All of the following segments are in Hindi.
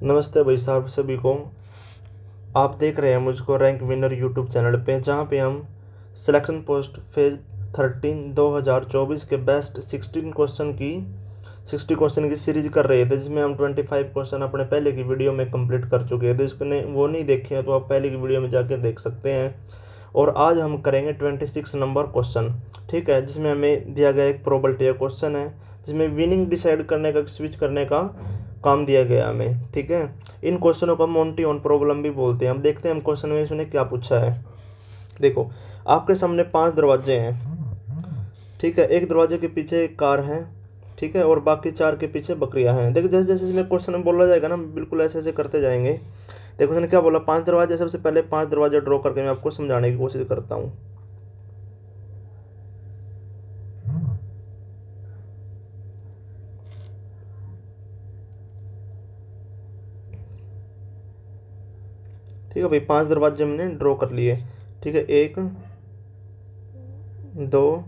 नमस्ते भाई साहब सभी को। आप देख रहे हैं मुझको रैंक विनर यूट्यूब चैनल पे, जहां पे हम सिलेक्शन पोस्ट फेज 13 2024 के बेस्ट 60 क्वेश्चन की सीरीज कर रहे थे, जिसमें हम 25 क्वेश्चन अपने पहले की वीडियो में कंप्लीट कर चुके थे। इसने वो नहीं देखे हैं तो आप पहले की वीडियो में जाके देख सकते हैं। और आज हम करेंगे 26 नंबर क्वेश्चन, ठीक है, जिसमें हमें दिया गया एक प्रोबेबिलिटी का क्वेश्चन है, जिसमें विनिंग डिसाइड करने का, स्विच करने का काम दिया गया हमें, ठीक है। इन क्वेश्चनों को मोंटी ऑन प्रॉब्लम भी बोलते हैं। हम देखते हैं हम क्वेश्चन में इसने क्या पूछा है। देखो, आपके सामने 5 दरवाजे हैं, ठीक है। एक दरवाजे के पीछे एक कार है, ठीक है, और बाकी 4 के पीछे बकरियां हैं। देखो, जैसे जैसे इसमें क्वेश्चन में बोला जाएगा ना, बिल्कुल ऐसे ऐसे करते जाएंगे। देखो उसने क्या बोला, 5 दरवाजे। सबसे पहले 5 दरवाजे ड्रॉ करके मैं आपको समझाने की कोशिश करता हूँ। ठीक है भाई, 5 दरवाजे हमने ड्रॉ कर लिए, ठीक है। 1 2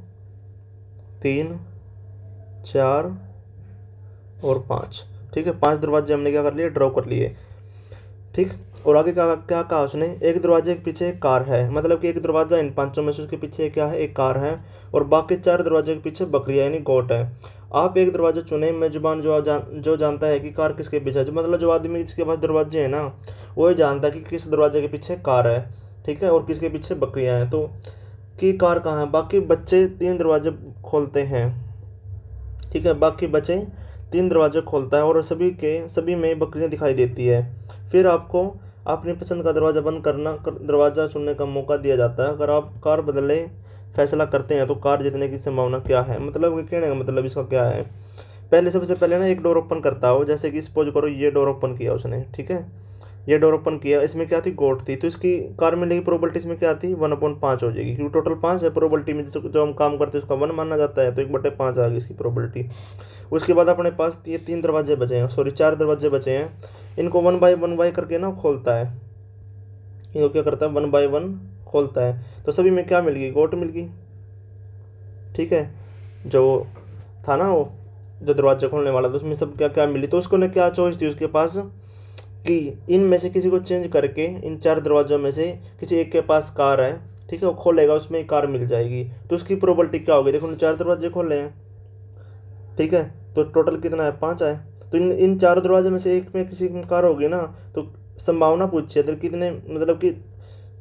3 4 और 5, ठीक है। 5 दरवाजे हमने क्या कर लिए, ड्रॉ कर लिए, ठीक। और आगे क्या क्या कहा उसने, एक दरवाजे के पीछे एक कार है, मतलब कि एक दरवाजा इन पांचों में से उसके पीछे क्या है, एक कार है, और बाकी 4 दरवाजे के पीछे बकरियां यानी गोट है। आप एक दरवाजा चुने, मेजबान जो जानता है कि कार किसके पीछे है, मतलब जो आदमी जिसके पास दरवाजे हैं ना, वो ही जानता है कि किस दरवाजे के पीछे कार है, ठीक है, और किसके पीछे बकरियां हैं। तो कि कार कहाँ है, बाकी बच्चे 3 दरवाजे खोलते हैं, ठीक है। बाकी बचे 3 दरवाजे खोलता है और सभी में बकरियां दिखाई देती है। फिर आपको अपनी पसंद का दरवाज़ा बंद करना दरवाज़ा चुनने का मौका दिया जाता है। अगर आप कार बदले फैसला करते हैं तो कार जीतने की संभावना क्या है, मतलब कि कहने का मतलब इसका क्या है। पहले सबसे पहले ना एक डोर ओपन करता हो, जैसे कि सपोज करो ये डोर ओपन किया उसने, ठीक है। ये डोर ओपन किया, इसमें क्या थी, गोट थी, तो इसकी कार मिलने की प्रोबेबिलिटी इसमें क्या थी, 1/5 हो जाएगी, क्योंकि टोटल 5 है प्रोबेबिलिटी में। जो हम काम करते हैं उसका 1 माना जाता है, तो 1/5 आ गई इसकी प्रोबेबिलिटी। उसके बाद अपने पास ये 3 दरवाजे बचे हैं, सॉरी 4 दरवाजे बचे हैं। इनको वन बाय करके ना खोलता है, इनको क्या करता है, 1 बाय 1 खोलता है। तो सभी में क्या मिल गई, गोट मिल गई, ठीक है। जो था ना वो, जो दरवाजा खोलने वाला था, उसमें सब क्या क्या मिली। तो उसको ने क्या चॉइस थी उसके पास, कि इनमें से किसी को चेंज करके इन 4 दरवाजों में से किसी एक के पास कार है, ठीक है, वो खोलेगा, उसमें कार मिल जाएगी। तो उसकी प्रोबेबिलिटी क्या होगी, देखो 4 दरवाजे खोले हैं, ठीक है, तो टोटल कितना है, 5 है। तो इन 4 दरवाजे में से एक में किसी की कार होगी ना, तो संभावना पूछी है, तो कितने, मतलब कि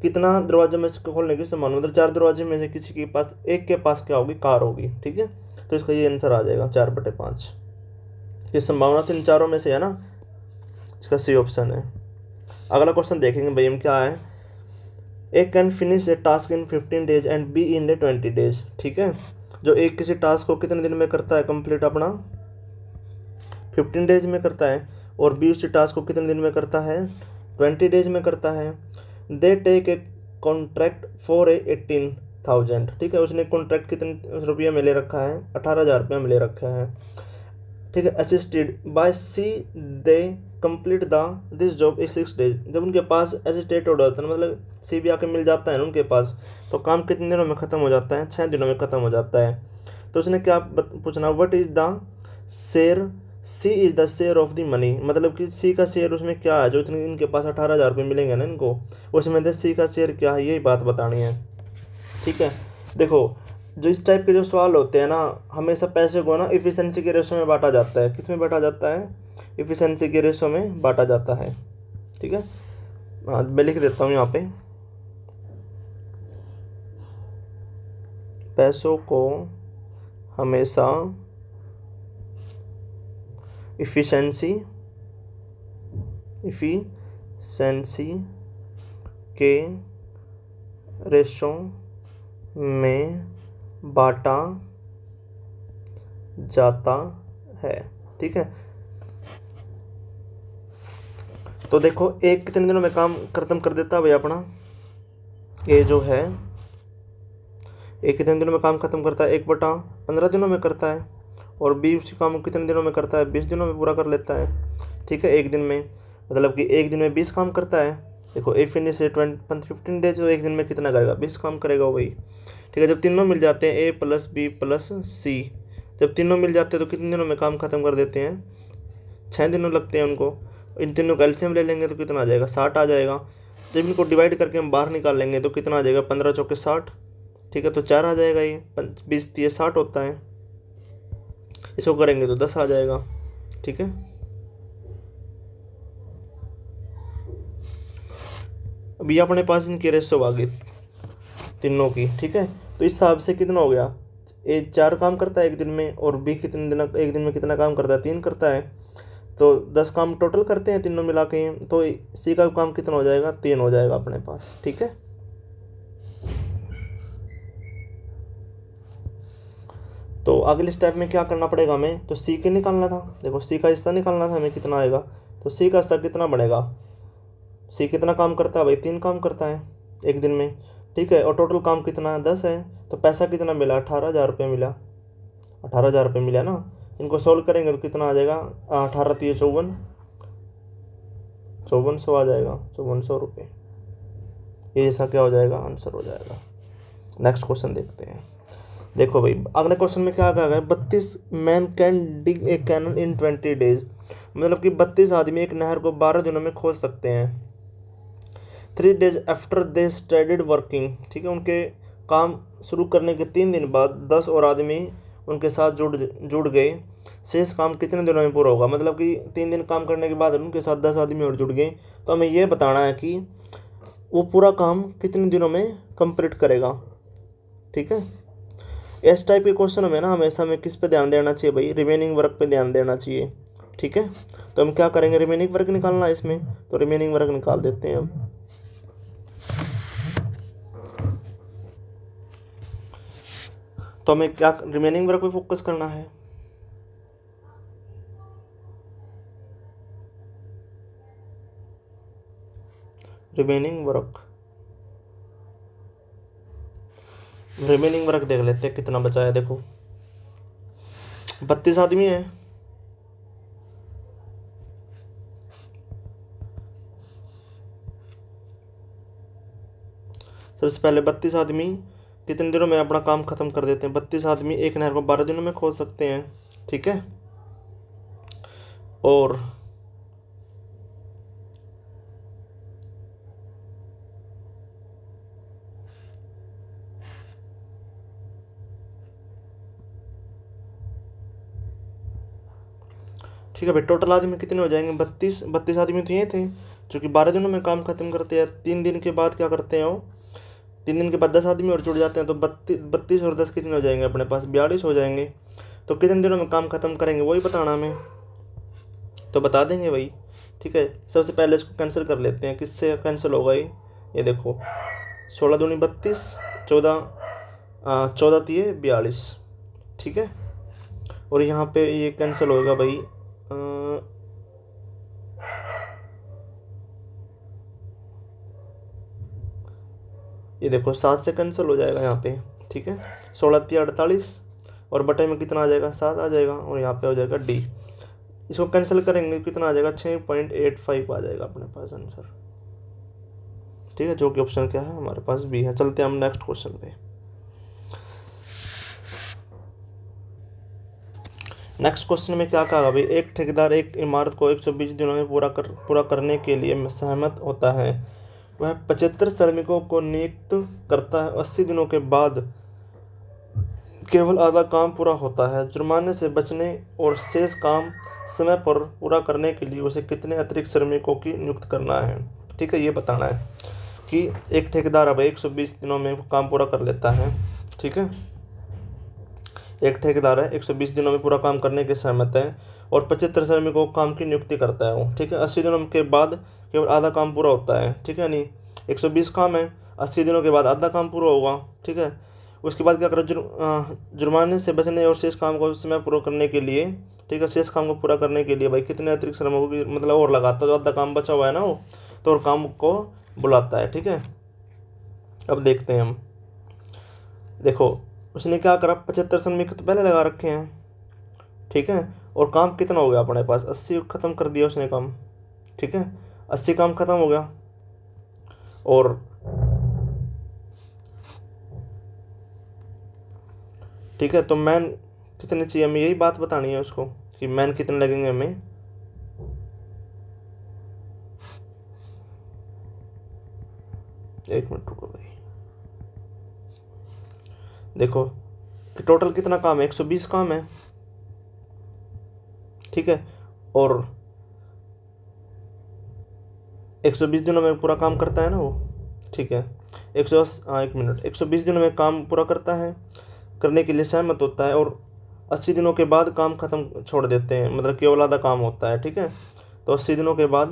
कितना दरवाजे में से खोलने की संभावना, मतलब 4 दरवाजे में से किसी के पास, एक के पास क्या होगी, कार होगी, ठीक है। तो इसका ये आंसर आ जाएगा 4/5। ये संभावना तो इन चारों में से है ना, इसका सी ऑप्शन है। अगला क्वेश्चन देखेंगे भाई हम क्या है। A can finish a task in 15 days and B in a 20 days, ठीक है। जो एक किसी टास्क को कितने दिन में करता है कंप्लीट, अपना 15 डेज में करता है, और बी उसी टास्क को कितने दिन में करता है, 20 डेज में करता है। They take a contract for a 18,000, ठीक है। उसने कॉन्ट्रैक्ट कितने रुपये में ले रखा है, 18,000 रुपये में ले रखा है, ठीक है। Assisted by C they complete the this job in 6 days. जब उनके पास असिस्टेड हो जाता है, मतलब सी भी आके मिल जाता है ना उनके पास, तो काम कितने दिनों में ख़त्म हो जाता है, 6 दिनों में ख़त्म हो जाता है। तो उसने क्या पूछना, what is the share, C is the share of the money, मतलब कि सी का शेयर उसमें क्या है, जो इतने इनके पास 18,000 रुपये मिलेंगे ना इनको, उसमें से सी का शेयर क्या है, यही बात बतानी है, ठीक है। देखो, जो इस टाइप के जो सवाल होते हैं ना, हमेशा पैसे को ना इफ़िशेंसी के रेशो में बांटा जाता है। किस में बांटा जाता है, इफ़िशेंसी के रेशो में बांटा जाता है, ठीक है। हाँ, मैं लिख देता हूँ यहाँ पे, पैसों को हमेशा इफ़िशेंसी इफ़िशेंसी के रेशो में बांटा जाता है, ठीक है। तो देखो, एक कितने दिनों में काम खत्म कर देता है भाई अपना, ये जो है एक कितने दिनों में काम खत्म करता है, 1/15 दिनों में करता है। और बी उसी काम को कितने दिनों में करता है, 20 दिनों में पूरा कर लेता है, ठीक है, एक दिन में, मतलब कि एक दिन में 20 काम करता है। देखो ए फिनिश से 15 डेज, तो एक दिन में कितना करेगा, 20 काम करेगा वही, ठीक है। जब तीनों मिल जाते हैं, ए प्लस बी प्लस सी, जब तीनों मिल जाते हैं तो कितने दिनों में काम खत्म कर देते हैं, 6 दिनों लगते हैं उनको। इन तीनों का एलसीएम ले लेंगे तो कितना आ जाएगा, 60 आ जाएगा। जब इनको डिवाइड करके हम बाहर निकाल लेंगे तो कितना आ जाएगा, 15 चौके 60, ठीक है, तो 4 आ जाएगा। ये 20 ये 60 होता है, इसको करेंगे तो 10 आ जाएगा, ठीक है। अभी अपने पास इनकी रेशो आ गई तीनों की, ठीक है। तो इस हिसाब से कितना हो गया, ए 4 काम करता है एक दिन में, और बी कितने दिन एक दिन में कितना काम करता है, 3 करता है। तो 10 काम टोटल करते हैं तीनों मिला के, तो सी का काम कितना हो जाएगा, 3 हो जाएगा अपने पास, ठीक है। तो अगले स्टेप में क्या करना पड़ेगा हमें, तो सी के निकालना था। देखो सी का हिस्सा निकालना था हमें, कितना आएगा, तो सी का हिस्सा कितना बनेगा, सी कितना काम करता है भाई, 3 काम करता है एक दिन में, ठीक है। और टोटल काम कितना है, 10 है। तो पैसा कितना मिला, 18,000 रुपये मिला, 18,000 रुपये मिला ना। इनको सोल्व करेंगे तो कितना आ जाएगा, 18 3 54, 5400 आ जाएगा, 5400 रुपये। ये ऐसा क्या हो जाएगा, आंसर हो जाएगा। नेक्स्ट क्वेश्चन देखते हैं। देखो भाई अगले क्वेश्चन में क्या कहा गया है, 32 man can dig a canal in 20 days, मतलब कि 32 आदमी एक नहर को 12 दिनों में खोद सकते हैं। 3 days after they started working, ठीक है, उनके काम शुरू करने के 3 दिन बाद 10 और आदमी उनके साथ जुड़ गए। शेष काम कितने दिनों में पूरा होगा, मतलब कि 3 दिन काम करने के बाद उनके साथ 10 आदमी और जुड़ गए। तो हमें ये बताना है कि वो पूरा काम कितने दिनों में कंप्लीट करेगा, ठीक है। इस टाइप के क्वेश्चन में ना हमेशा हमें किस पे ध्यान देना चाहिए भाई, रिमेनिंग वर्क पे ध्यान देना चाहिए, ठीक है। तो हम क्या करेंगे, रिमेनिंग वर्क निकालना है इसमें, तो रिमेनिंग वर्क निकाल देते हैं हम। तो हमें क्या रिमेनिंग वर्क पे फोकस करना है। रिमेनिंग वर्क देख लेते हैं कितना बचा है। देखो 32 आदमी है, सबसे पहले 32 आदमी कितने दिनों में अपना काम खत्म कर देते हैं, 32 आदमी एक नहर को 12 दिनों में खोद सकते हैं, ठीक है। और ठीक है भाई, टोटल आदमी कितने हो जाएंगे, 32 आदमी तो ये थे जो कि 12 दिनों में काम खत्म करते हैं। 3 दिन के बाद क्या करते हैं वो, 3 दिन के बाद 10 आदमी और जुड़ जाते हैं, तो 32 और 10 कितने हो जाएंगे अपने पास, 42 हो जाएंगे। तो कितने दिनों में काम खत्म करेंगे वही बताना हमें, तो बता देंगे भाई, ठीक है। सबसे पहले इसको कैंसिल कर लेते हैं, किससे कैंसिल होगा ये देखो 16 दूनी 32, 14 तिये 42, ठीक है। और यहाँ पे ये कैंसिल होगा भाई, ये देखो 7 से कैंसिल हो जाएगा यहाँ पे, ठीक है। 16 तिये 48, और बटे में कितना आ जाएगा, 7 आ जाएगा, और यहाँ पे हो जाएगा डी। इसको कैंसिल करेंगे कितना आ जाएगा, 6.85 आ जाएगा अपने पास आंसर, ठीक है। जो कि ऑप्शन क्या है हमारे पास बी है। चलते हैं हम नेक्स्ट क्वेश्चन पे। नेक्स्ट क्वेश्चन में क्या कहा भाई, एक ठेकेदार एक इमारत को 120 दिनों में पूरा करने के लिए सहमत होता है। वह 75 श्रमिकों को नियुक्त करता है। 80 दिनों के बाद केवल आधा काम पूरा होता है। जुर्माने से बचने और शेष काम समय पर पूरा करने के लिए उसे कितने अतिरिक्त श्रमिकों की नियुक्त करना है, ठीक है। ये बताना है कि एक ठेकेदार अब 120 दिनों में काम पूरा कर लेता है, ठीक है। एक ठेकेदार है 120 दिनों में पूरा काम करने के सहमत है, और 75 श्रमिकों को काम की नियुक्ति करता है वो, ठीक है। 80 दिनों के बाद केवल आधा काम पूरा होता है, ठीक है। नहीं 120 काम है, 80 दिनों के बाद आधा काम पूरा होगा, ठीक है। उसके बाद क्या करो, जुर्माने से बचने और शेष काम को समय पूरा करने के लिए, ठीक है, शेष काम को पूरा करने के लिए भाई कितने अतिरिक्त श्रमिकों की मतलब और लगाता है, जो आधा काम बचा हुआ है ना वो, तो और काम को बुलाता है, ठीक है। अब देखते हैं हम, देखो उसने क्या करा, 75 श्रमिक तो पहले लगा रखे हैं, ठीक है। और काम कितना हो गया अपने पास, 80 खत्म कर दिया उसने काम, ठीक है। 80 काम खत्म हो गया, और ठीक है। तो मैन कितने चाहिए, हमें यही बात बतानी है उसको कि मैन कितने लगेंगे हमें। एक मिनट रुको भाई, देखो कि टोटल कितना काम है, 120 काम है, ठीक है। और 120 दिनों में पूरा काम करता है ना वो, ठीक है। 180, हाँ एक मिनट, 120 दिनों में काम पूरा करता है, करने के लिए सहमत होता है, और 80 दिनों के बाद काम खत्म छोड़ देते हैं, मतलब केवल आधा काम होता है, ठीक है। तो 80 दिनों के बाद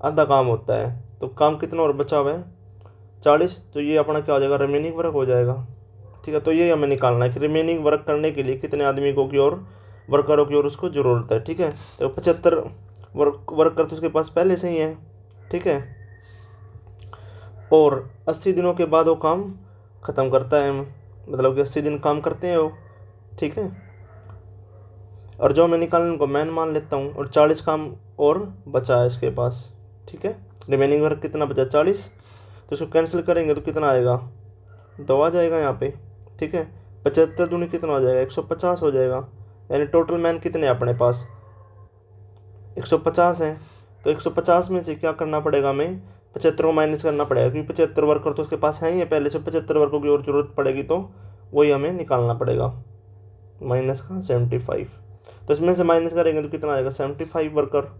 आधा काम होता है, तो काम कितना और बचा हुआ है, 40। तो ये अपना क्या हो जाएगा, रिमेनिंग वर्क हो जाएगा, ठीक है। तो ये हमें निकालना है कि रिमेनिंग वर्क करने के लिए कितने आदमी को की और वर्करों की और उसको ज़रूरत है, ठीक है। तो 75 वर्कर तो उसके पास पहले से ही है, ठीक है। और 80 दिनों के बाद वो काम ख़त्म करता है, मतलब कि 80 दिन काम करते हैं वो, ठीक है। और जो मैं निकालने उनको मैन मान लेता हूँ, और 40 काम और बचा है इसके पास, ठीक है। रिमेनिंग वर्क कितना बचा, 40। तो इसको कैंसिल करेंगे तो कितना आएगा, 2 आ जाएगा यहाँ पे, ठीक है। 75 दूनी कितना हो जाएगा, 150 हो जाएगा। यानी टोटल मैन कितने हैं अपने पास, 150 है। तो 150 में से क्या करना पड़ेगा, हमें 75 को माइनस करना पड़ेगा, क्योंकि 75 वर्कर तो उसके पास है ही है पहले से, 75 वर्कर की और ज़रूरत पड़ेगी, तो वही हमें निकालना पड़ेगा, माइनस का 75। तो इसमें से माइनस करेंगे तो कितना आएगा, 75 वर्कर,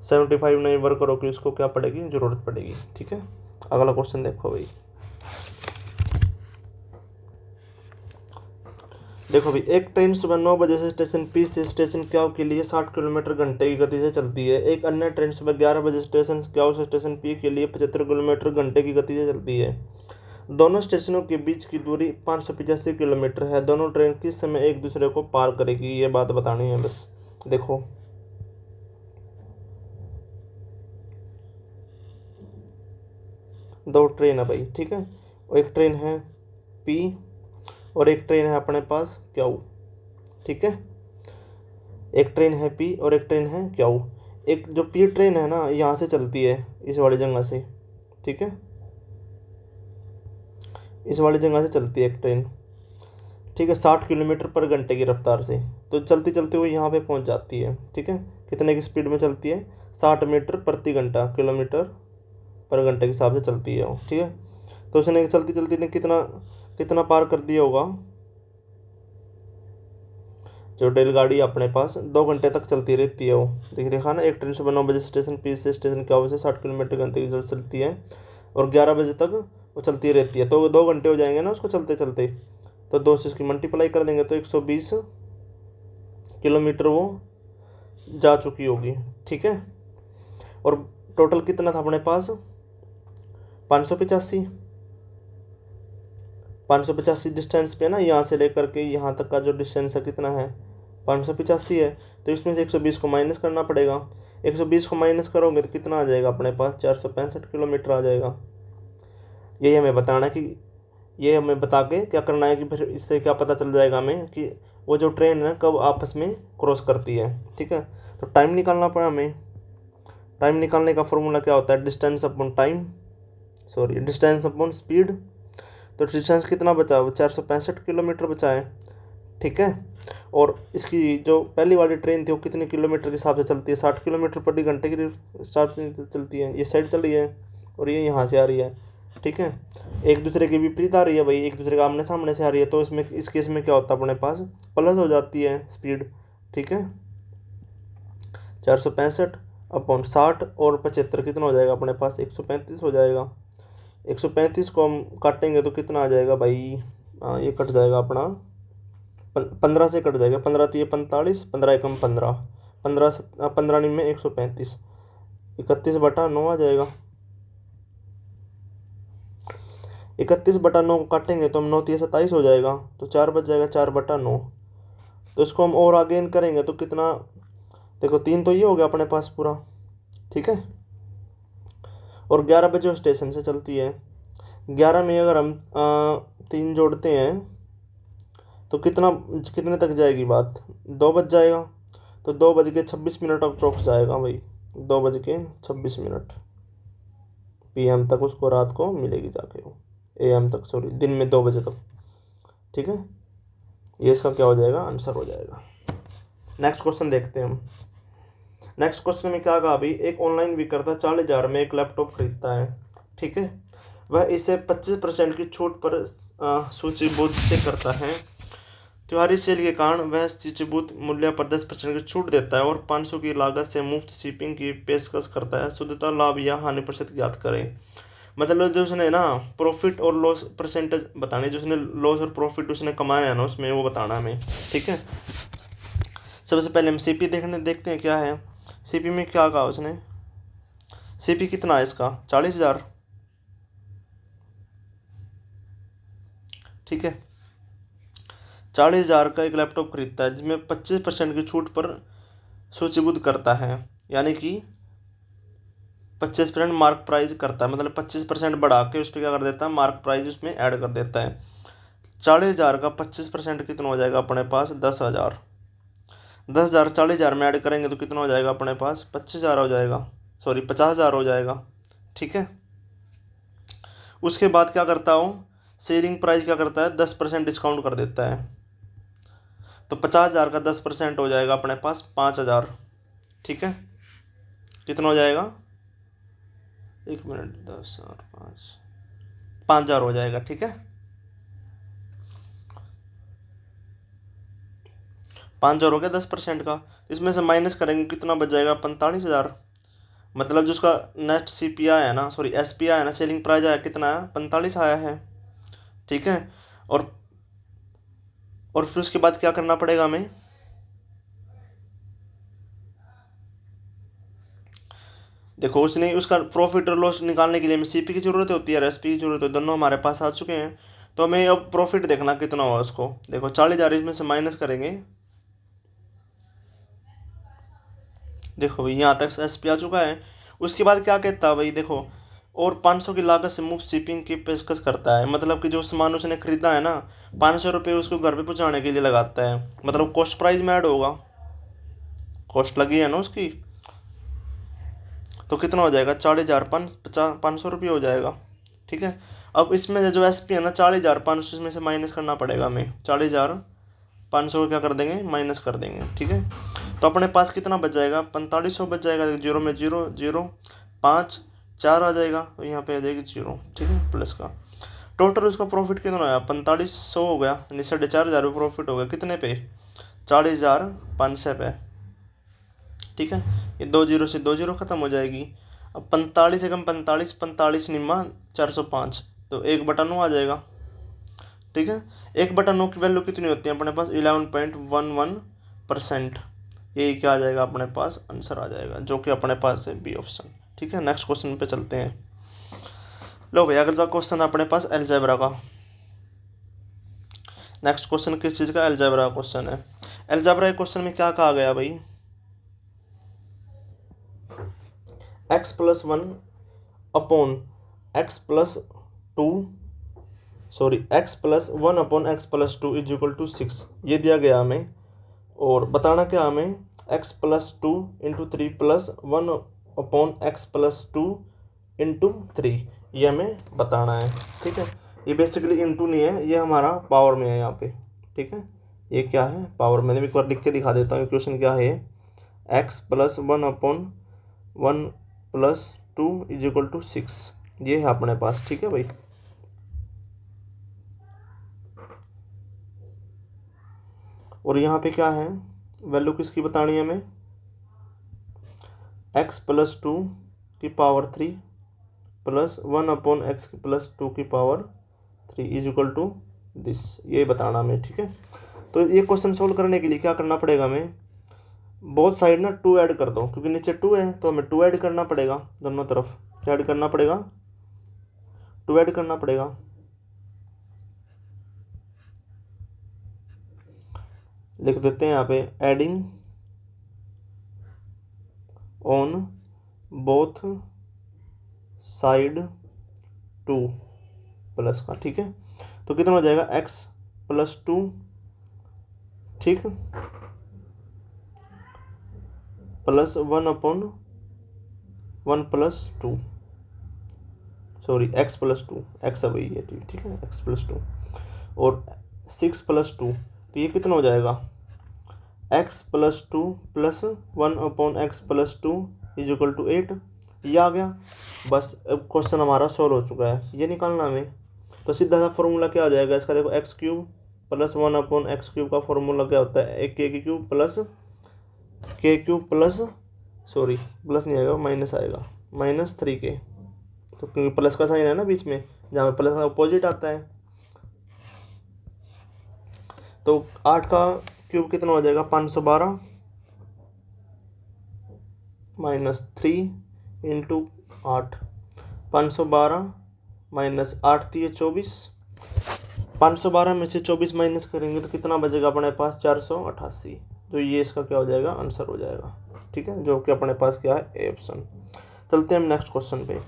75 नए वर्करों की उसको क्या पड़ेगी, ज़रूरत पड़ेगी, ठीक है। अगला क्वेश्चन देखो भाई, देखो भाई, एक ट्रेन सुबह 9 बजे से स्टेशन पी से स्टेशन क्याओ के लिए 60 किलोमीटर घंटे की गति से चलती है। एक अन्य ट्रेन सुबह 11 बजे स्टेशन क्याओ से स्टेशन पी के लिए 75 किलोमीटर घंटे की गति से चलती है। दोनों स्टेशनों के बीच की दूरी 585 किलोमीटर है। दोनों ट्रेन किस समय एक दूसरे को पार करेगी, ये बात बतानी है बस। देखो दो ट्रेन है भाई, ठीक है। और एक ट्रेन है पी और एक ट्रेन है अपने पास क्याऊ, ठीक है। एक ट्रेन है पी और एक ट्रेन है क्याऊ। एक जो पी ट्रेन है ना, यहाँ से चलती है, इस वाली जगह से, ठीक है। इस वाली जगह से चलती है एक ट्रेन, ठीक है, 60 किलोमीटर पर घंटे की रफ्तार से। तो चलते चलते वो यहाँ पे पहुँच जाती है, ठीक है। कितने की स्पीड में चलती है, 60 मीटर प्रति घंटा, किलोमीटर पर घंटे के हिसाब से चलती है वो, ठीक है। तो उसने चलती चलती ने कितना कितना पार कर दिया होगा, जो रेलगाड़ी अपने पास 2 घंटे तक चलती रहती है वो, देख रखा ना। एक ट्रेन सुबह 9 बजे स्टेशन पी से स्टेशन क्याओ से 60 किलोमीटर घंटे की दर से चलती है, और 11 बजे तक वो चलती रहती है। तो 2 घंटे हो जाएंगे ना उसको चलते चलते, तो 2 से इसकी मल्टीप्लाई कर देंगे तो 120 किलोमीटर वो जा चुकी होगी, ठीक है। और टोटल कितना था अपने पास, 585 585 डिस्टेंस पे ना, यहाँ से लेकर के यहाँ तक का जो डिस्टेंस है कितना है, 585 है। तो इसमें से 120 को माइनस करना पड़ेगा। 120 को माइनस करोगे तो कितना आ जाएगा अपने पास, 465 किलोमीटर आ जाएगा। यही हमें बताना कि, ये हमें बता के क्या करना है कि फिर इससे क्या पता चल जाएगा हमें कि वो जो ट्रेन है कब आपस में क्रॉस करती है, ठीक है। तो टाइम निकालना पड़ा हमें। टाइम निकालने का फॉर्मूला क्या होता है, distance upon time, sorry distance upon speed. तो डिस्टेंस कितना बचा, वो 465 किलोमीटर बचा है, ठीक है। और इसकी जो पहली वाली ट्रेन थी वो कितने किलोमीटर के हिसाब से चलती है, 60 किलोमीटर प्रति घंटे के हिसाब से चलती है। ये साइड चल रही है और ये यहाँ से आ रही है, ठीक है। एक दूसरे के विपरीत आ रही है भाई, एक दूसरे का आमने सामने से आ रही है। तो इसमें इस केस में क्या होता है, अपने पास प्लस हो जाती है स्पीड, ठीक है। 465 अपॉन 60 और 75 कितना हो जाएगा अपने पास, 135 हो जाएगा। 135 को हम काटेंगे तो कितना आ जाएगा भाई, ये कट जाएगा अपना 15 से कट जाएगा, 15 तो ये 45, 15 एकम 15, 15 में 135, 31/9 आ जाएगा। 31/9 को काटेंगे तो हम 9 3 27 हो जाएगा, तो 4 बच जाएगा, 4/9। तो इसको हम और आगे इन करेंगे तो कितना, देखो 3 तो ये हो गया अपने पास पूरा, ठीक है। और 11 बजे स्टेशन से चलती है, 11 में अगर हम 3 जोड़ते हैं तो कितने तक जाएगी बात, 2 बज जाएगा। तो 2:26 अप्रोक्स जाएगा भाई, 2:26 PM तक उसको रात को मिलेगी जाके वो, AM तक, सॉरी दिन में 2 बजे तक, ठीक है। ये इसका क्या हो जाएगा, आंसर हो जाएगा। नेक्स्ट क्वेश्चन देखते हैं हम। नेक्स्ट क्वेश्चन में क्या कहा भाई, एक ऑनलाइन विक्रेता 40,000 में एक लैपटॉप खरीदता है, ठीक है। वह इसे 25% की छूट पर सूचीबद्ध से करता है। त्योहारी सेल के कारण वह सूचीबद्ध मूल्य पर 10% की छूट देता है और 500 की लागत से मुफ्त शिपिंग की पेशकश करता है। शुद्धता लाभ या हानि प्रतिशत ज्ञात करें। मतलब जो उसने ना प्रॉफिट और लॉस परसेंटेज बताने, जो उसने लॉस और प्रॉफिट उसने कमाया है ना उसमें, वो बताना हमें, ठीक है। सबसे पहले हम सीपी देखते हैं क्या है। सीपी में क्या कहा उसने, सीपी कितना है इसका 40,000, ठीक है। 40,000 का एक लैपटॉप खरीदता है जिसमें 25% की छूट पर सूचीबद्ध करता है, यानी कि 25% मार्क प्राइस करता है, मतलब 25% बढ़ा के उस पर क्या कर देता है, मार्क प्राइस उसमें ऐड कर देता है। 40,000 का 25% कितना हो जाएगा अपने पास, 10,000। 10,000 40,000 में ऐड करेंगे तो कितना हो जाएगा अपने पास, 25,000 हो जाएगा, सॉरी 50,000 हो जाएगा, ठीक है। उसके बाद क्या करता हूँ, सेलिंग प्राइस क्या करता है, 10% डिस्काउंट कर देता है। तो 50,000 का 10% हो जाएगा अपने पास 5,000, ठीक है। कितना हो जाएगा, 1 मिनट, 10 और 5,000 हो जाएगा, ठीक है। 5,000 हो गया 10% का। इसमें से माइनस करेंगे कितना बच जाएगा, 45,000। मतलब जो उसका नेट सीपीआई है ना, सॉरी एसपीआई है ना, सेलिंग प्राइस आया कितना है, 45 आया है, ठीक है। और और फिर उसके बाद क्या करना पड़ेगा हमें, देखो उसने उसका प्रॉफिट और लॉस निकालने के लिए हमें सीपी की जरूरत होती है और एसपी की जरूरत है, दोनों हमारे पास आ चुके हैं। तो हमें अब प्रॉफिट देखना कितना हुआ उसको, देखो 40,000 इसमें से माइनस करेंगे, देखो भाई यहाँ तक एसपी आ चुका है। उसके बाद क्या कहता है भाई, देखो और 500 की लागत से मुफ्त शिपिंग की पेशकश करता है, मतलब कि जो सामान उसने खरीदा है ना, 500 रुपये उसको घर पे पहुँचाने के लिए लगाता है, मतलब कॉस्ट प्राइस में ऐड होगा, कॉस्ट लगी है ना उसकी। तो कितना हो जाएगा, 40,000 500 रुपये हो जाएगा, ठीक है। अब इसमें जो एस पी है ना 40,500, इसमें से माइनस करना पड़ेगा हमें, 40,500 को क्या कर देंगे, माइनस कर देंगे, ठीक है। तो अपने पास कितना बच जाएगा, 4500 बच जाएगा, जीरो में जीरो जीरो, 5 4 आ जाएगा, तो यहाँ पे आ जाएगी जीरो, ठीक है, प्लस का। टोटल उसका प्रॉफिट कितना आया, 4500 हो गया, यानी 4,500 प्रॉफिट हो गया, कितने पे, 40,500 पे, ठीक है। ये 2 जीरो से 2 जीरो खत्म हो जाएगी। अब 45 एकम 45, 45 निम्मा 405, तो 1/9 आ जाएगा, ठीक है। 1/9 की वैल्यू कितनी होती है अपने पास, 11.11%। यही क्या आ जाएगा अपने पास, आंसर आ जाएगा, जो कि अपने पास है बी ऑप्शन, ठीक है। नेक्स्ट क्वेश्चन पे चलते हैं। लो भैया अगर क्वेश्चन है अपने पास अलजेब्रा का। नेक्स्ट क्वेश्चन किस चीज़ का, अलजेब्रा का क्वेश्चन है। अलजेब्रा के क्वेश्चन में क्या कहा गया भाई, x+1 upon x+2, sorry x+1/x+2 is equal to 6, ये दिया गया हमें। और बताना क्या हमें, x+2 इंटू 3 +1/x+2 इंटू 3, ये हमें बताना है, ठीक है। ये बेसिकली इंटू नहीं है, ये हमारा पावर में है यहाँ पे, ठीक है। ये क्या है, पावर में, एक बार लिख के दिखा देता हूँ क्वेश्चन क्या है, x+1/1+2 इज इक्वल टू 6, ये है अपने पास, ठीक है भाई। और यहाँ पे क्या है, वैल्यू किसकी बतानी है हमें, x+2 की पावर 3 +1/x+2 की power 3 is equal to this, ये बताना हमें, ठीक है। तो ये क्वेश्चन सोल्व करने के लिए क्या करना पड़ेगा हमें, बोथ साइड ना 2 ऐड कर दो, क्योंकि नीचे 2 है तो हमें 2 ऐड करना पड़ेगा, दोनों तरफ क्या ऐड करना पड़ेगा, 2 ऐड करना पड़ेगा। लिख देते हैं यहाँ पे, adding on both side 2 plus का, ठीक है। तो कितना हो जाएगा, x+2, ठीक, +1/1+2, सॉरी x+2, x अब ये ठीक है, x+2 और 6+2, तो ये कितना हो जाएगा, x plus two plus 1/x+2 is equal to 8, ये आ गया। बस अब क्वेश्चन हमारा सॉल्व हो चुका है, ये निकालना हमें। तो सीधा सा फॉर्मूला क्या हो जाएगा इसका, देखो x³ प्लस 1/x³ का फॉर्मूला क्या होता है, k³ प्लस सॉरी प्लस नहीं आएगा, माइनस आएगा, -3k। तो क्योंकि प्लस का साइन है ना बीच में, जहाँ पे प्लस का अपोजिट आता है। तो 8 का क्यूब कितना हो जाएगा, 512 -3 इंटू 8, 512 -8 थी 24, 512 में से 24 माइनस करेंगे तो कितना बचेगा अपने पास, 488। तो ये इसका क्या हो जाएगा, आंसर हो जाएगा। ठीक है, जो कि अपने पास क्या है, ए ऑप्शन। चलते हैं हम नेक्स्ट क्वेश्चन पे।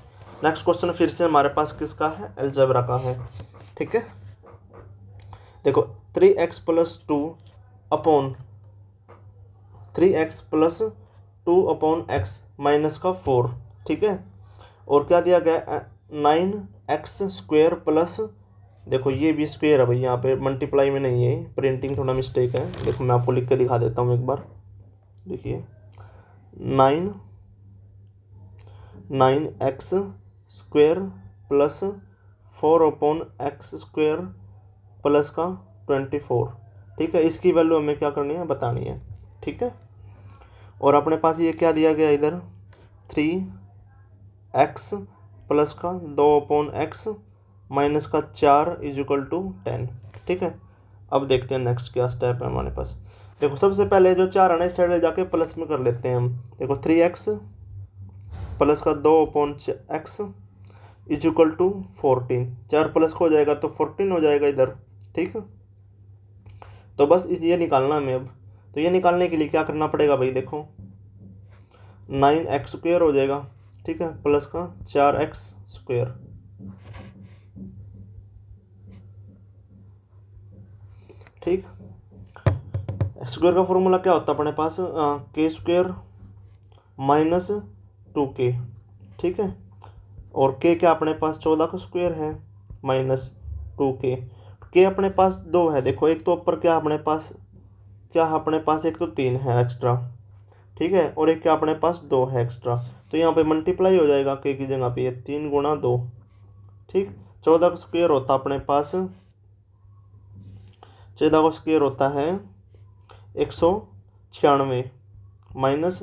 नेक्स्ट क्वेश्चन फिर से हमारे पास किसका है, अलजेब्रा का है। ठीक है, देखो 3x + 2 upon 3x + 2/x minus का 4। ठीक है, और क्या दिया गया, 9x² प्लस, देखो ये भी स्क्वेयर है भाई, यहाँ पे मल्टीप्लाई में नहीं है, प्रिंटिंग थोड़ा मिस्टेक है। देखो मैं आपको लिख के दिखा देता हूँ एक बार, देखिए 9x² प्लस 4/x² प्लस का 24। ठीक है, इसकी वैल्यू हमें क्या करनी है, बतानी है। ठीक है, और अपने पास ये क्या दिया गया इधर, 3x प्लस का 2/x माइनस का 4 इज इक्वल टू 10। ठीक है, अब देखते हैं नेक्स्ट क्या स्टेप है हमारे पास। देखो सबसे पहले जो 4 है ना, इस साइड ले जाके प्लस में कर लेते हैं हम। देखो 3x प्लस का 2/x is equal to 14, 4 plus का हो जाएगा तो 14 हो जाएगा इधर। ठीक है, तो बस ये निकालना हमें अब। तो ये निकालने के लिए क्या करना पड़ेगा भाई, देखो 9x² हो जाएगा। ठीक है, प्लस का 4x²। ठीक, स्क्वायर का फॉर्मूला क्या होता है अपने पास, k² माइनस 2k। ठीक है, और k क्या अपने पास 14 का स्क्वायर है माइनस 2k। k अपने पास 2 है, देखो एक तो ऊपर क्या अपने पास, एक तो 3 है एक्स्ट्रा। ठीक है, और एक क्या अपने पास 2 है एक्स्ट्रा, तो यहाँ पे मल्टीप्लाई हो जाएगा k की जगह पे, ये 3 × 2। ठीक, 14 का स्क्वायर होता अपने पास, 14 का स्क्वायर होता है 196 माइनस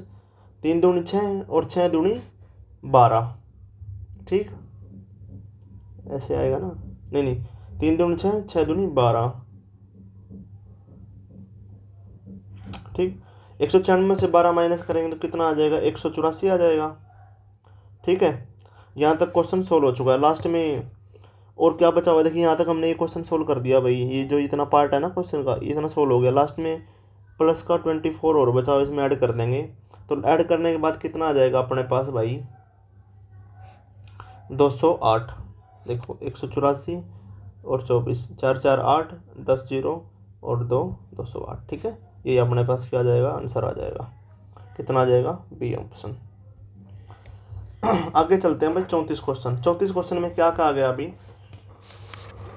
3 दूनी 6 और 6 दूनी 12। ठीक, ऐसे आएगा ना, नहीं 3 दूनी 6, 6 दूनी 12। ठीक, 196 से 12 माइनस करेंगे तो कितना आ जाएगा, 184 आ जाएगा। ठीक है, यहाँ तक क्वेश्चन सोल्व हो चुका है। लास्ट में और क्या बचा हुआ, देखिए यहाँ तक हमने ये क्वेश्चन सोल्व कर दिया भाई, ये जो इतना पार्ट है ना क्वेश्चन का, इतना सोल्व हो गया। लास्ट में प्लस का 24 और बचा हुआ, इसमें ऐड कर देंगे। तो ऐड करने के बाद कितना आ जाएगा अपने पास भाई, 208। देखो 184 और 24, 4 4 8, 10 0 और 2 208। ठीक है, ये अपने पास क्या आ जाएगा, आंसर आ जाएगा। कितना आ जाएगा, बी ऑप्शन। आगे चलते हैं भाई 34 क्वेश्चन। 34 क्वेश्चन में क्या कहा गया अभी,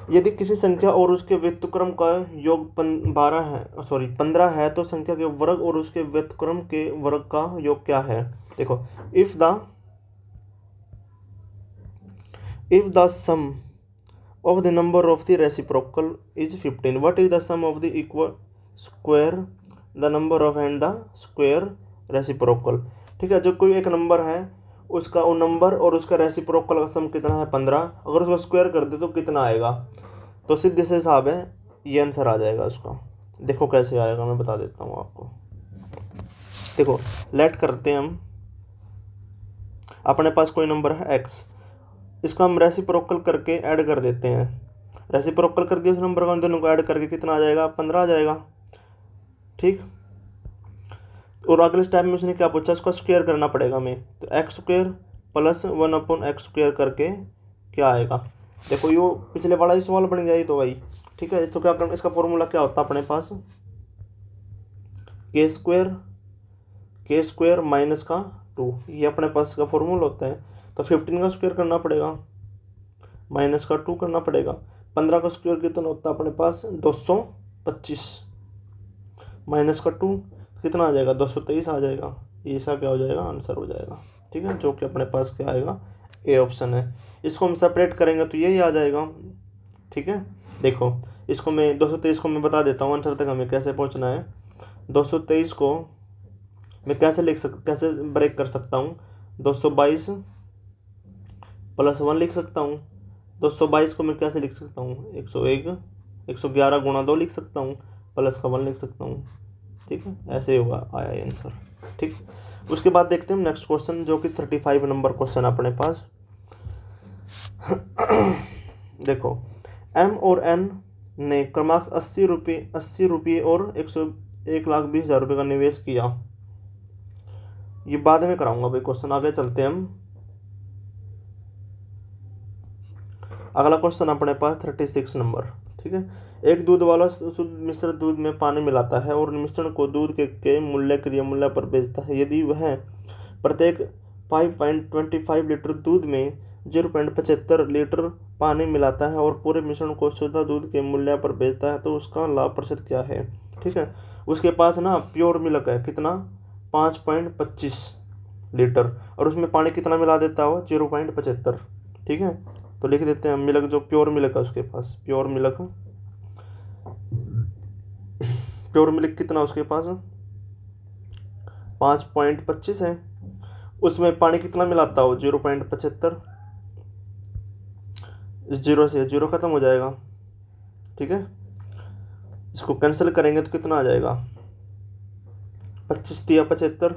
यदि किसी संख्या और उसके व्युत्क्रम का योग 15 है तो संख्या के वर्ग और उसके व्युत्क्रम के वर्ग का योग क्या है। देखो if the sum of the number of the reciprocal is 15, what is the sum of the equal square the number of and the square reciprocal। ठीक है, जो कोई एक नंबर है उसका वो नंबर और उसका रेसिप्रोकल का सम कितना है 15, अगर उसको स्क्वायर कर दे तो कितना आएगा। तो सीधे से हिसाब है, ये आंसर आ जाएगा उसका। देखो कैसे आएगा, मैं बता देता हूँ आपको। देखो लेट करते हैं हम, अपने पास कोई नंबर है x, इसका हम रेसिप्रोकल करके ऐड कर देते हैं। रेसिप्रोकल कर दिया उस नंबर का, दोनों को ऐड करके कितना आ जाएगा, 15 आ जाएगा। ठीक, और अगले स्टेप में उसने क्या पूछा, उसका स्क्वायर करना पड़ेगा हमें। तो x² प्लस 1/x² करके क्या आएगा। देखो ये पिछले वाला ही सवाल बन गया ये तो भाई। ठीक है, तो क्या करना, इसका फॉर्मूला क्या होता है अपने पास, k² माइनस का 2, ये अपने पास का फॉर्मूला होता है। तो 15 का स्क्वायर करना पड़ेगा, माइनस का 2 करना पड़ेगा। 15 का स्क्वायर कितना होता है अपने पास, 225 माइनस का 2, कितना आ जाएगा, 223 आ जाएगा। ये इसका क्या हो जाएगा, आंसर हो जाएगा। ठीक है, जो कि अपने पास क्या आएगा, ए ऑप्शन है। इसको हम सेपरेट करेंगे तो यही आ जाएगा। ठीक है, देखो इसको मैं 223 को मैं बता देता हूँ आंसर तक हमें कैसे पहुँचना है। 223 को मैं कैसे ब्रेक कर सकता हूँ, 222 प्लस 1 लिख सकता हूँ। 222 को मैं कैसे लिख सकता हूँ, 101 111 गुणा 2 लिख सकता हूँ, प्लस का 1 लिख सकता हूँ। ठीक है, ऐसे ही होगा, आया आंसर। ठीक, उसके बाद देखते हैं नेक्स्ट क्वेश्चन, जो कि 35 नंबर क्वेश्चन अपने पास। देखो, एम और एन ने क्रमांक 80 रुपये और 1,20,000 रुपये का निवेश किया। ये बाद में कराऊंगा भाई क्वेश्चन, आगे चलते हैं हम। अगला क्वेश्चन अपने पास 36 नंबर। ठीक है, एक दूध वाला शुद्ध मिश्र दूध में पानी मिलाता है और मिश्रण को दूध के मूल्य क्रिया मूल्य पर बेचता है। यदि वह प्रत्येक 5.25 लीटर दूध में 0.75 लीटर पानी मिलाता है और पूरे मिश्रण को शुद्ध दूध के मूल्य पर बेचता है, तो उसका लाभ प्रतिशत क्या है। ठीक है, उसके पास ना प्योर मिल्क है, कितना, 5.25 लीटर, और उसमें पानी कितना मिला देता हो, 0.75। ठीक है, तो लिख देते हैं मिल्क, जो प्योर मिल्क है उसके पास, प्योर मिल्क कितना उसके पास, 5.25 है। उसमें पानी कितना मिलाता हो, 0.75। जीरो से जीरो खत्म हो जाएगा। ठीक है, इसको कैंसिल करेंगे तो कितना आ जाएगा, 25 दिया 75,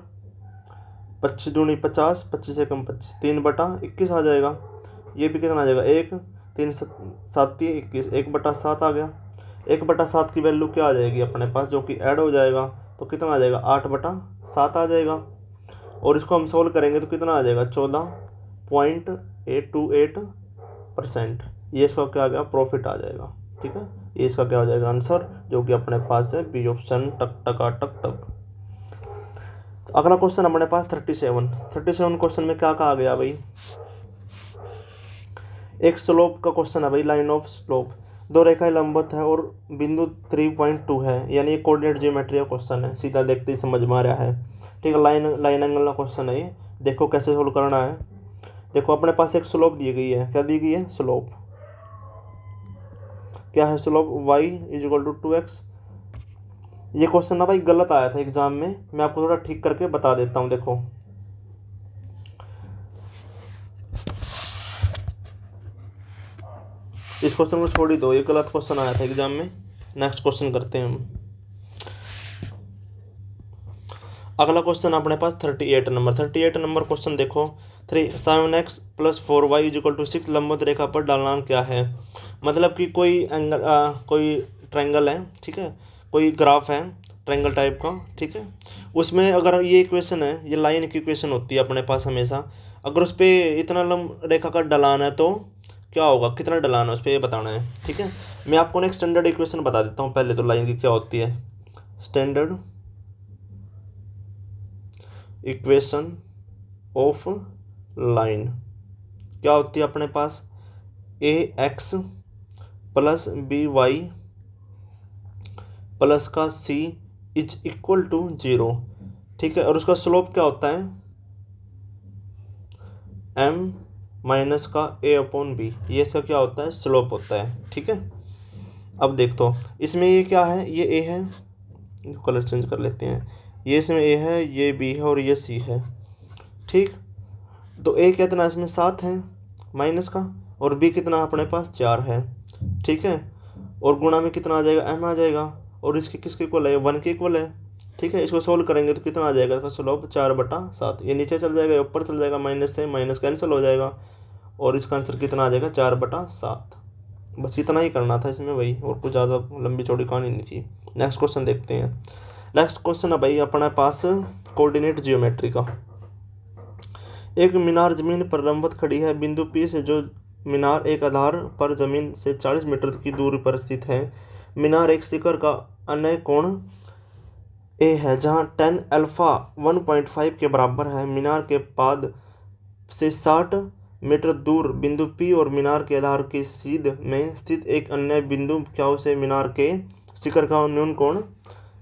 25 दूनी 50, 25 एकम 25, 3/21 आ जाएगा। ये भी कितना आ जाएगा, 1 3 7 21, 1/7 आ गया। 1/7 की वैल्यू क्या आ जाएगी अपने पास, जो कि ऐड हो जाएगा, तो कितना आ जाएगा, 8/7 आ जाएगा। और इसको हम सोल्व करेंगे तो कितना आ जाएगा, 14.828%। ये इसका क्या आ गया, प्रॉफिट आ जाएगा। ठीक है, ये इसका क्या हो जाएगा आंसर, जो कि अपने पास है बी ऑप्शन, टक टका टक टक। अगला क्वेश्चन अपने पास 37 क्वेश्चन में क्या कहा गया भाई, एक स्लोप का क्वेश्चन है भाई, लाइन ऑफ स्लोप। दो रेखाएं लंबवत है और बिंदु 3.2 है, यानी ये कोऑर्डिनेट ज्योमेट्री का क्वेश्चन है, सीधा देखते ही समझ में आ रहा है। ठीक है, लाइन एंगल का क्वेश्चन है ये। देखो कैसे सोल्व करना है। देखो अपने पास एक स्लोप दी गई है, क्या दी गई है, स्लोप क्या है, स्लोप y = 2x। ये क्वेश्चन ना भाई गलत आया था एग्जाम में, मैं आपको थोड़ा ठीक करके बता देता हूँ। देखो इस क्वेश्चन को छोड़ ही दो, ये गलत क्वेश्चन आया था एग्जाम में। नेक्स्ट क्वेश्चन करते हैं हम। अगला क्वेश्चन अपने पास 38 नंबर क्वेश्चन। देखो 7x + 4y = 6 लंबवत रेखा पर ढलान क्या है। मतलब कि कोई एंगल, कोई ट्रायंगल है, ठीक है, कोई ग्राफ है ट्रायंगल टाइप का। ठीक है, उसमें अगर ये इक्वेशन है, ये लाइन की इक्वेशन होती है अपने पास हमेशा। अगर उस पर इतना लंब रेखा का ढलान है तो क्या होगा, कितना ढलान है उस पर, ये बताना है। ठीक है, मैं आपको एक स्टैंडर्ड इक्वेशन बता देता हूँ पहले तो, लाइन की क्या होती है, स्टैंडर्ड इक्वेशन ऑफ लाइन क्या होती है अपने पास, ax + by प्लस का c = 0। ठीक है, और उसका स्लोप क्या होता है, m - का a/b, ये इसका क्या होता है, स्लोप होता है। ठीक है, अब देख तो इसमें ये क्या है, ये a है, कलर चेंज कर लेते हैं, ये इसमें a है, ये b है और ये c है। ठीक, तो a कितना इसमें 7 है माइनस का, और b कितना अपने पास 4 है। ठीक है, और गुणा में कितना आ जाएगा, m आ जाएगा, और इसके किसके इक्वल है, 1 के इक्वल है। ठीक है, इसको सोल्व करेंगे तो कितना आ जाएगा, इसका स्लोप 4/7। ये नीचे चल जाएगा, ऊपर चल जाएगा, माइनस से माइनस कैंसिल हो जाएगा, और इसका आंसर कितना आ जाएगा, 4/7। बस इतना ही करना था इसमें भाई, और कुछ ज़्यादा लंबी चौड़ी कहानी नहीं थी। नेक्स्ट क्वेश्चन देखते हैं। नेक्स्ट क्वेश्चन है भाई अपने पास कोऑर्डिनेट ज्योमेट्री का। एक मीनार जमीन पर लंबवत खड़ी है, बिंदु P से जो मीनार एक आधार पर जमीन से 40 मीटर की दूरी पर स्थित है। मीनार एक शिखर का अन्य कोण A है, जहां tan अल्फा 1.5 के बराबर है। मीनार के पाद से 60 मीटर दूर बिंदु P और मीनार के आधार की सीध में स्थित एक अन्य बिंदु Q से मीनार के शिखर का न्यून कोण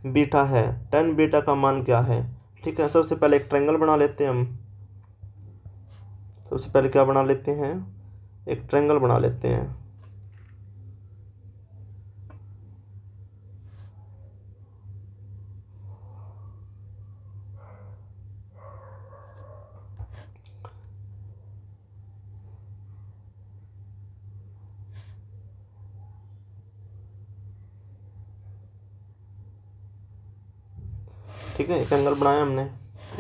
बीटा है, टेन बीटा का मान क्या है। ठीक है, सबसे पहले एक ट्रायंगल बना लेते हैं हम। सबसे पहले क्या बना लेते हैं, एक ट्रायंगल बना लेते हैं। ठीक है, एक एंगल बनाया हमने,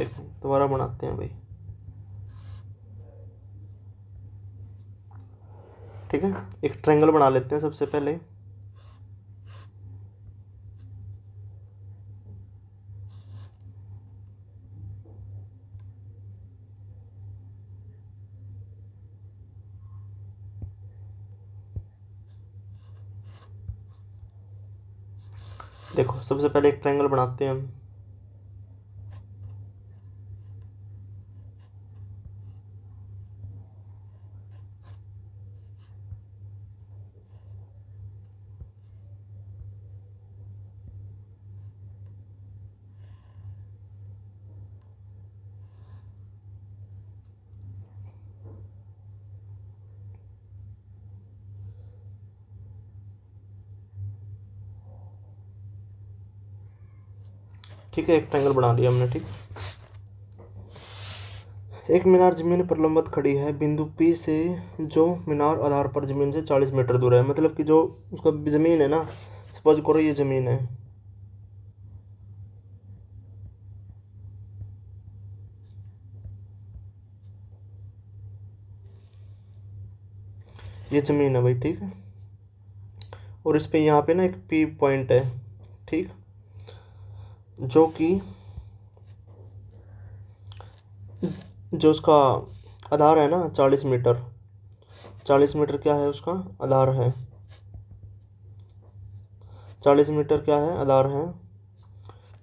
एक दोबारा बनाते हैं भाई। ठीक है, एक ट्रायंगल बना लेते हैं सबसे पहले। देखो सबसे पहले एक ट्रायंगल बनाते हैं हम। ठीक है, एक ट्रायंगल बना लिया हमने। ठीक, एक मीनार जमीन पर लंबवत खड़ी है, बिंदु P से जो मीनार आधार पर जमीन से 40 मीटर दूर है। मतलब कि जो उसका जमीन है ना, सपोज करो ये जमीन है, ये जमीन है भाई। ठीक है, और इस पे यहाँ पे ना एक P पॉइंट है। ठीक, जो कि जो उसका आधार है ना 40 मीटर, 40 मीटर क्या है उसका आधार है, 40 मीटर क्या है आधार है।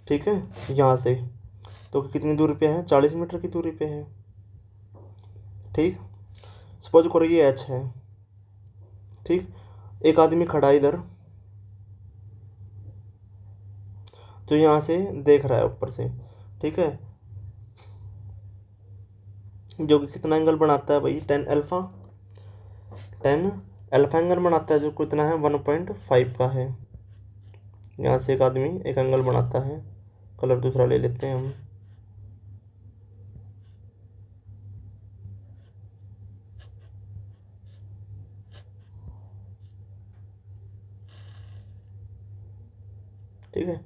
ठीक है, यहाँ से तो कितनी दूरी पे है, 40 मीटर की दूरी पे है। ठीक, सपोज करो ये H है। ठीक, एक आदमी खड़ा है इधर, जो यहाँ से देख रहा है ऊपर से। ठीक है, जो कि कितना एंगल बनाता है भाई, 10 अल्फा, 10 अल्फा एंगल बनाता है, जो कितना है 1.5 का है। यहाँ से एक आदमी एक एंगल बनाता है। कलर दूसरा ले लेते हैं हम। ठीक है,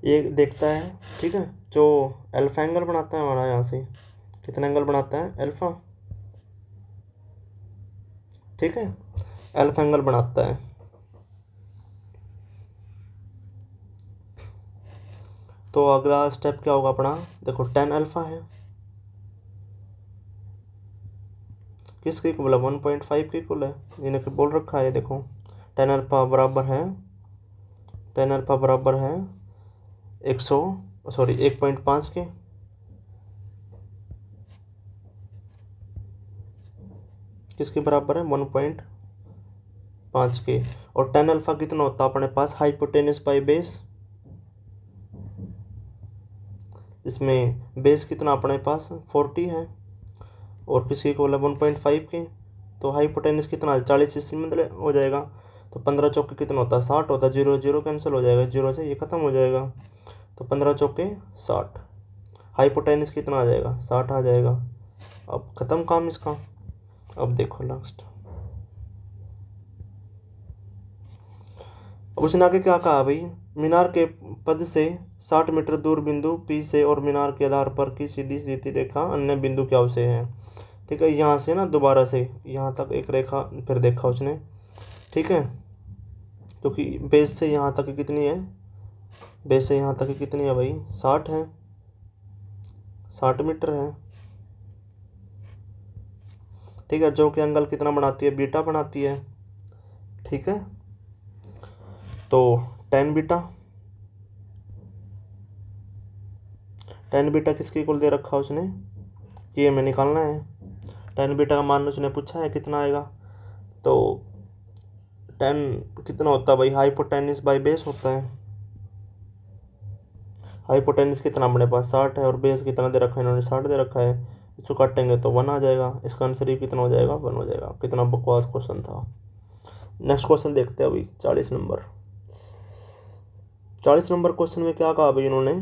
ये देखता है। ठीक है, जो अल्फा एंगल बनाता है हमारा, यहाँ से कितना एंगल बनाता है अल्फा। ठीक है, अल्फा एंगल बनाता है। तो अगला स्टेप क्या होगा अपना, देखो 10 अल्फा है, किसके इक्वल है 1.5 के इक्वल है, इन्हें बोल रखा है। देखो 10 अल्फा बराबर है, 10 अल्फा बराबर है 1.5 के। किसके बराबर है 1.5 के। और 10 अल्फा कितना होता है अपने पास, हाइपोटेनस बाई बेस। इसमें बेस कितना अपने पास 40 है, और किसके इक्वल है 1.5 के। तो हाइपोटेनस कितना 40 इससे मतलब हो जाएगा। तो 15 चौके कितना होता है 60 होता है, जीरो जीरो कैंसिल हो जाएगा, जीरो से ये खत्म हो जाएगा। तो 15 चौके 60, हाइपोटेनस कितना आ जाएगा 60 आ जाएगा। अब खत्म काम इसका। अब देखो लास्ट, अब उसने आगे क्या कहा भाई, मीनार के पद से 60 मीटर दूर बिंदु P से और मीनार के आधार पर की सीधी सीधी रेखा अन्य बिंदु क्या उसे है। ठीक है, यहाँ से ना दोबारा से यहाँ तक एक रेखा फिर देखा उसने। ठीक है, क्योंकि बेस से यहाँ तक कितनी है, बेस से यहाँ तक कितनी है भाई 60 है, 60 मीटर है। ठीक है, जो कि एंगल कितना बनाती है, बीटा बनाती है। ठीक है, तो 10 बीटा, 10 बीटा किसके इक्वल दे रखा उसने, ये हमें निकालना है। 10 बीटा का मान उसने पूछा है कितना आएगा। तो 10 कितना होता है भाई, हाइपोटेनस बाई बेस होता है। हाइपोटेनस कितना अपने पास 60 है और बेस कितना दे रखा है इन्होंने 60 दे रखा है। इसको काटेंगे तो 1 आ जाएगा। इसका आंसर ही कितना हो जाएगा 1 हो जाएगा। कितना बकवास क्वेश्चन था। नेक्स्ट क्वेश्चन देखते हैं अभी 40 नंबर। 40 नंबर क्वेश्चन में क्या कहा भाई इन्होंने,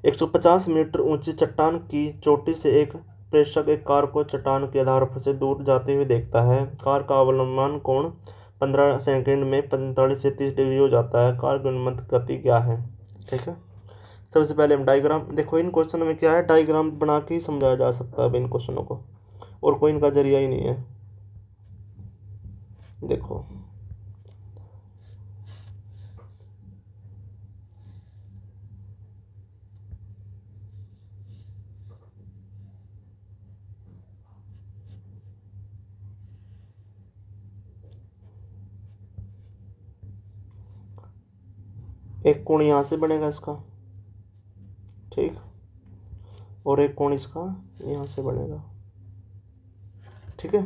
150 मीटर ऊंची चट्टान की चोटी से एक प्रेषक एक कार को चट्टान के आधार से दूर जाते हुए देखता है। कार का अवलंबन कोण 15 सेकंड में 45 से 30 डिग्री हो जाता है। कार की अनुमानित गति क्या है। ठीक है, सबसे पहले हम डायग्राम देखो। इन क्वेश्चनों में क्या है, डायग्राम बना के ही समझाया जा सकता है इन क्वेश्चनों को, और कोई इनका जरिया ही नहीं है। देखो एक कोण यहाँ से बनेगा इसका, ठीक, और एक कोण इसका यहाँ से बनेगा। ठीक है,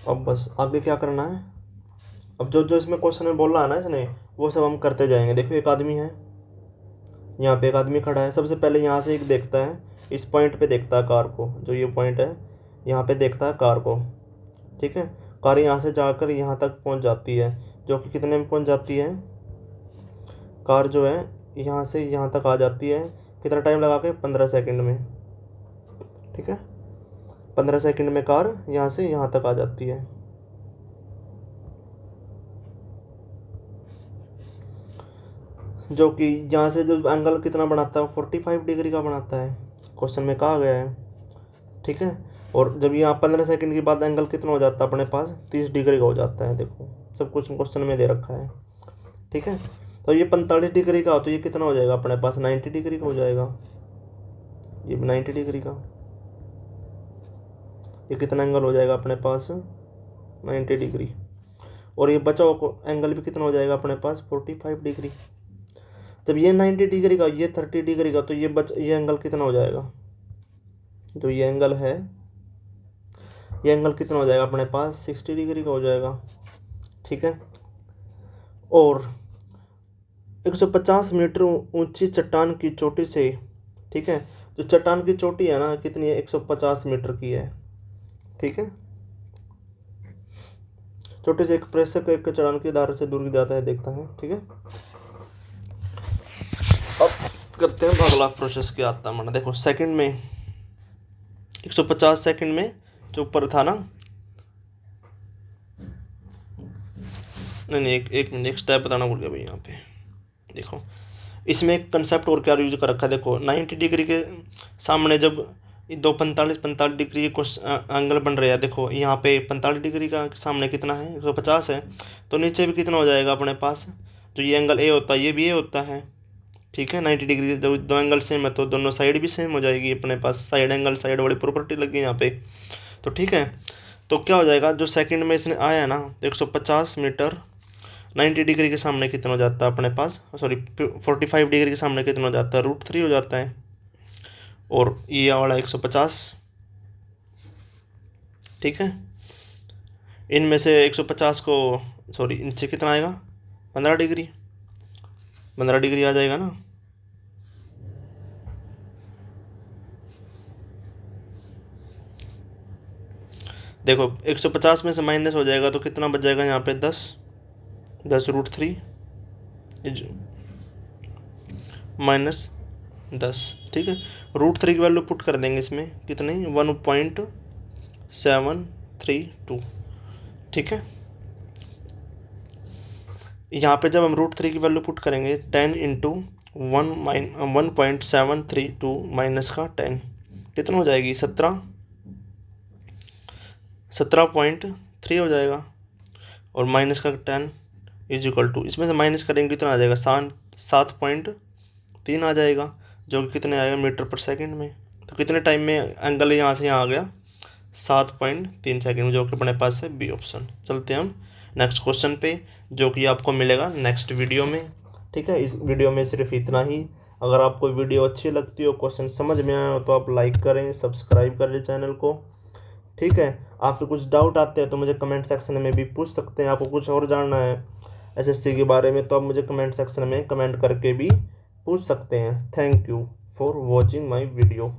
अब बस आगे क्या करना है, अब जो जो इसमें क्वेश्चन में बोला है ना इसने, वो सब हम करते जाएंगे। देखो एक आदमी है, यहाँ पे एक आदमी खड़ा है। सबसे पहले यहाँ से एक देखता है, इस पॉइंट पे देखता है कार को, जो ये पॉइंट है यहाँ पे देखता है कार को। ठीक है, कार यहाँ से जाकर यहाँ तक पहुँच जाती है, जो कि कितने में पहुँच जाती है, कार जो है यहाँ से यहाँ तक आ जाती है। कितना टाइम लगा के, 15 सेकंड में। ठीक है, 15 सेकंड में कार यहाँ से यहाँ तक आ जाती है। जो कि यहाँ से जो एंगल कितना बनाता है, 45 डिग्री का बनाता है, क्वेश्चन में कहा गया है। ठीक है, और जब यहाँ 15 सेकंड के बाद एंगल कितना हो जाता है अपने पास, 30 डिग्री का हो जाता है। देखो सब कुछ क्वेश्चन में दे रखा है। ठीक है, तो ये 45 डिग्री का हो तो ये कितना हो जाएगा अपने पास, 90 डिग्री का हो जाएगा। ये 90 डिग्री का, ये कितना एंगल हो जाएगा अपने पास, 90 डिग्री। और ये बचा हुआ एंगल भी कितना हो जाएगा अपने पास, 45 डिग्री। जब ये 90 डिग्री का, ये 30 डिग्री का, तो ये एंगल कितना हो जाएगा, जो ये एंगल है, ये एंगल कितना हो जाएगा अपने पास, 60 डिग्री का हो जाएगा। ठीक है, और 150 मीटर ऊंची चट्टान की चोटी से, ठीक है, जो चट्टान की चोटी है ना कितनी है, 150 मीटर की है। ठीक है, चोटी से एक प्रेषक एक चट्टान की धार से दूर जाता है, देखता है। ठीक है, अब करते हैं अगला प्रोसेस क्या आता है। देखो सेकंड में 150 सेकंड में जो ऊपर था ना, नहीं एक मिनट, एक स्टेप बताना भूल गया भाई। यहाँ पे देखो, इसमें एक कंसेप्ट और क्या यूज कर रखा है। देखो 90 डिग्री के सामने जब दो 45 डिग्री के एंगल बन रहे हैं, देखो यहाँ पे 45 डिग्री का सामने कितना है, 150 है, तो नीचे भी कितना हो जाएगा अपने पास, जो ये एंगल ए होता है ये भी ए होता है। ठीक है, 90 डिग्री जब दो एंगल सेम है तो दोनों साइड भी सेम हो जाएगी अपने पास, साइड एंगल साइड वाली प्रॉपर्टी लगी यहाँ पे। तो ठीक है, तो क्या हो जाएगा, जो सेकंड में इसने आया ना, तो 150 मीटर 90 डिग्री के सामने कितना हो जाता है अपने पास, सॉरी 45 डिग्री के सामने कितना हो जाता है, √3 हो जाता है। और ये वाला 150, ठीक है, इनमें से 150 को, सॉरी इनसे कितना आएगा, 15 डिग्री, 15 डिग्री आ जाएगा ना। देखो 150 में से माइनस हो जाएगा तो कितना बच जाएगा यहाँ पे, 10 √3 -10। ठीक है, √3 की वैल्यू पुट कर देंगे इसमें, कितनी, 1.732। ठीक है, यहाँ पे जब हम √3 की वैल्यू पुट करेंगे, 10 × 1.732 माइनस का 10 कितना हो जाएगी, 17.3 हो जाएगा। और माइनस का 10 = इसमें से माइनस करेंगे कितना आ जाएगा, 7.3 आ जाएगा, जो कि कितने आएगा, मीटर पर सेकंड में। तो कितने टाइम में एंगल यहाँ से यहाँ आ गया, 7.3 सेकंड में, जो कि अपने पास है बी ऑप्शन। चलते हैं हम नेक्स्ट क्वेश्चन पे, जो कि आपको मिलेगा नेक्स्ट वीडियो में। ठीक है, इस वीडियो में सिर्फ इतना ही। अगर आपको वीडियो अच्छी लगती हो, क्वेश्चन समझ में आया हो, तो आप लाइक करें, सब्सक्राइब करें चैनल को। ठीक है, आपके कुछ डाउट आते हैं तो मुझे कमेंट सेक्शन में भी पूछ सकते हैं। आपको कुछ और जानना है एसएससी के बारे में तो आप मुझे कमेंट सेक्शन में कमेंट करके भी पूछ सकते हैं। Thank you for watching my video.